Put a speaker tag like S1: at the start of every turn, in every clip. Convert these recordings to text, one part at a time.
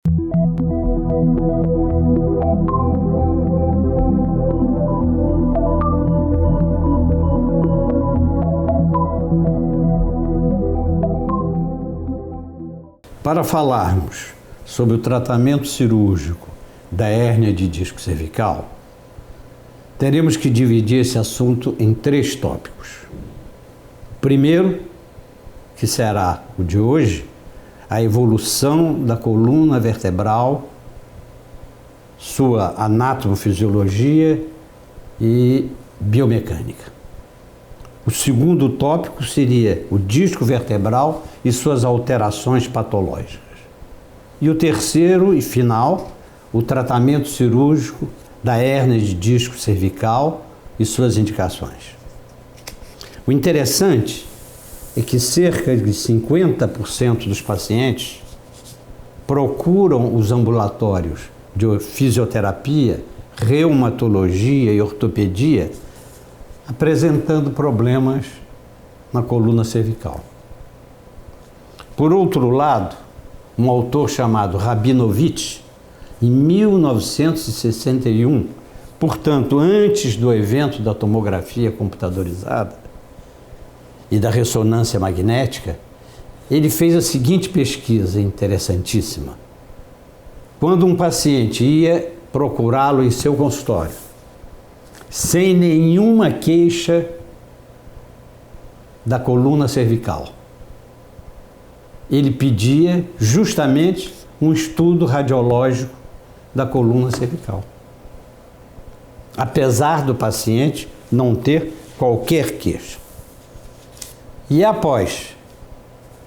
S1: Para falarmos sobre o tratamento cirúrgico da hérnia de disco cervical, teremos que dividir esse assunto em 3 tópicos. Primeiro, que será o de hoje, a evolução da coluna vertebral, sua anatomofisiologia e biomecânica. O segundo tópico seria o disco vertebral e suas alterações patológicas. E o terceiro e final, o tratamento cirúrgico da hérnia de disco cervical e suas indicações. O interessante é que cerca de 50% dos pacientes procuram os ambulatórios de fisioterapia, reumatologia e ortopedia apresentando problemas na coluna cervical. Por outro lado, um autor chamado Rabinovich, em 1961, portanto, antes do evento da tomografia computadorizada e da ressonância magnética, ele fez a seguinte pesquisa interessantíssima. Quando um paciente ia procurá-lo em seu consultório, sem nenhuma queixa da coluna cervical, ele pedia justamente um estudo radiológico da coluna cervical, apesar do paciente não ter qualquer queixa. E após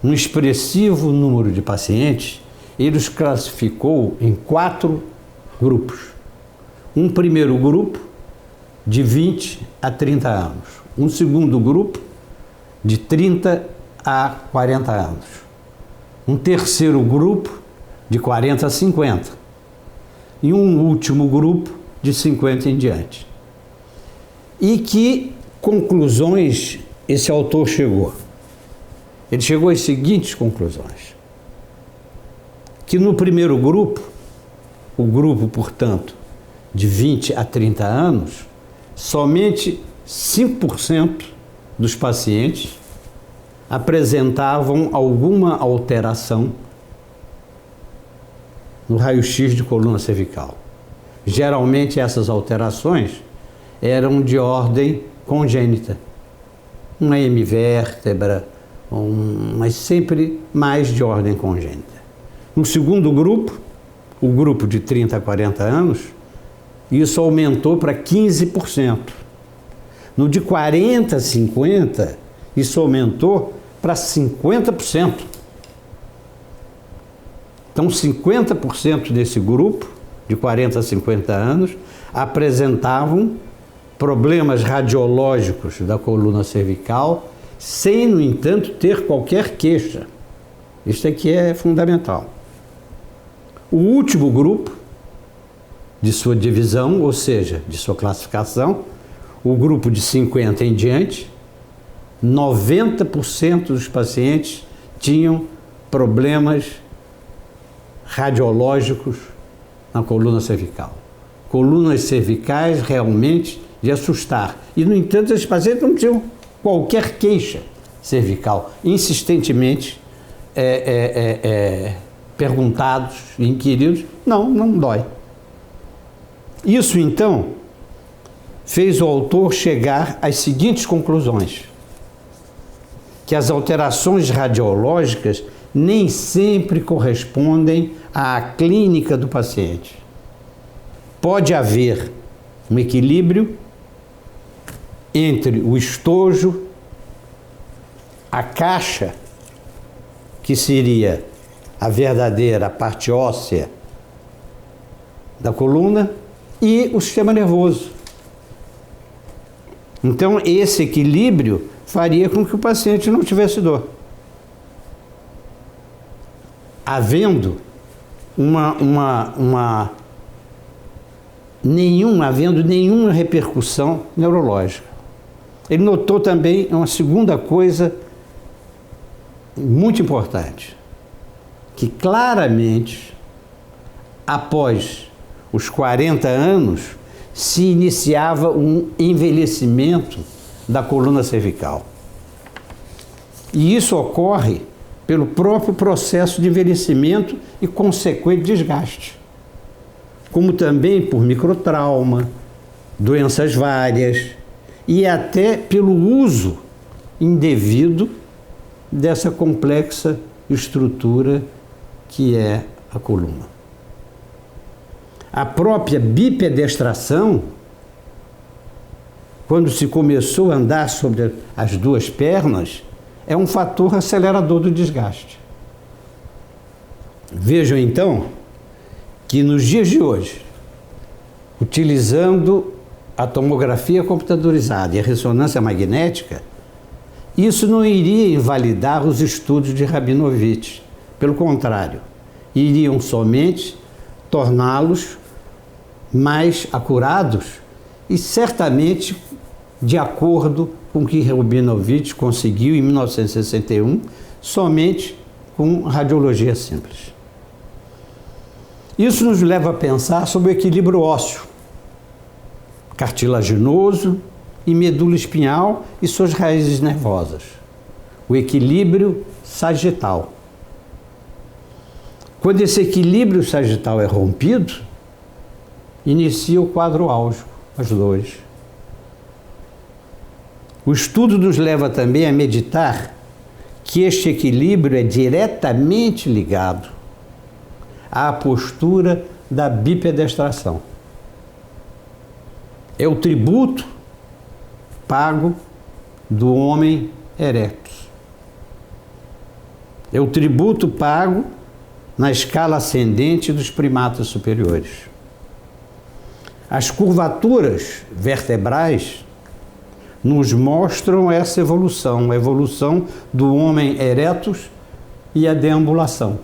S1: um expressivo número de pacientes, ele os classificou em 4 grupos. Um primeiro grupo de 20 a 30 anos, um segundo grupo de 30 a 40 anos, um terceiro grupo de 40 a 50 e um último grupo de 50 em diante. E que conclusões esse autor chegou? Ele chegou às seguintes conclusões: que no primeiro grupo, o grupo, portanto, de 20 a 30 anos, somente 5% dos pacientes apresentavam alguma alteração no raio-x de coluna cervical. Geralmente essas alterações eram de ordem congênita, uma hemivértebra, mas sempre mais de ordem congênita. No segundo grupo, o grupo de 30 a 40 anos, isso aumentou para 15%. No de 40 a 50, isso aumentou para 50%. Então, 50% desse grupo, de 40 a 50 anos, apresentavam problemas radiológicos da coluna cervical, sem, no entanto, ter qualquer queixa. Isso aqui é fundamental. O último grupo de sua divisão, ou seja, de sua classificação, o grupo de 50 em diante, 90% dos pacientes tinham problemas radiológicos na coluna cervical. Colunas cervicais realmente de assustar. E, no entanto, esses pacientes não tinham qualquer queixa cervical. Insistentemente perguntados e inquiridos, não dói. Isso, então, fez o autor chegar às seguintes conclusões: que as alterações radiológicas nem sempre correspondem à clínica do paciente. Pode haver um equilíbrio entre o estojo, a caixa, que seria a verdadeira parte óssea da coluna, e o sistema nervoso. Então, esse equilíbrio faria com que o paciente não tivesse dor. Havendo nenhuma repercussão neurológica. Ele notou também uma segunda coisa muito importante, que claramente após os 40 anos, se iniciava um envelhecimento da coluna cervical. E isso ocorre pelo próprio processo de envelhecimento e consequente desgaste, como também por microtrauma, doenças várias e até pelo uso indevido dessa complexa estrutura que é a coluna. A própria bipedestração, quando se começou a andar sobre as duas pernas, é um fator acelerador do desgaste. Vejam então que nos dias de hoje, utilizando a tomografia computadorizada e a ressonância magnética, isso não iria invalidar os estudos de Rabinovich. Pelo contrário, iriam somente torná-los mais acurados e certamente de acordo com o que Rabinovich conseguiu em 1961, somente com radiologia simples. Isso nos leva a pensar sobre o equilíbrio ósseo, cartilaginoso e medula espinhal e suas raízes nervosas. O equilíbrio sagital. Quando esse equilíbrio sagital é rompido, inicia o quadro álgico, as dores. O estudo nos leva também a meditar que este equilíbrio é diretamente ligado à postura da bipedestração. É o tributo pago do homem erectus. É o tributo pago na escala ascendente dos primatas superiores. As curvaturas vertebrais nos mostram essa evolução, a evolução do homem erectus e a deambulação.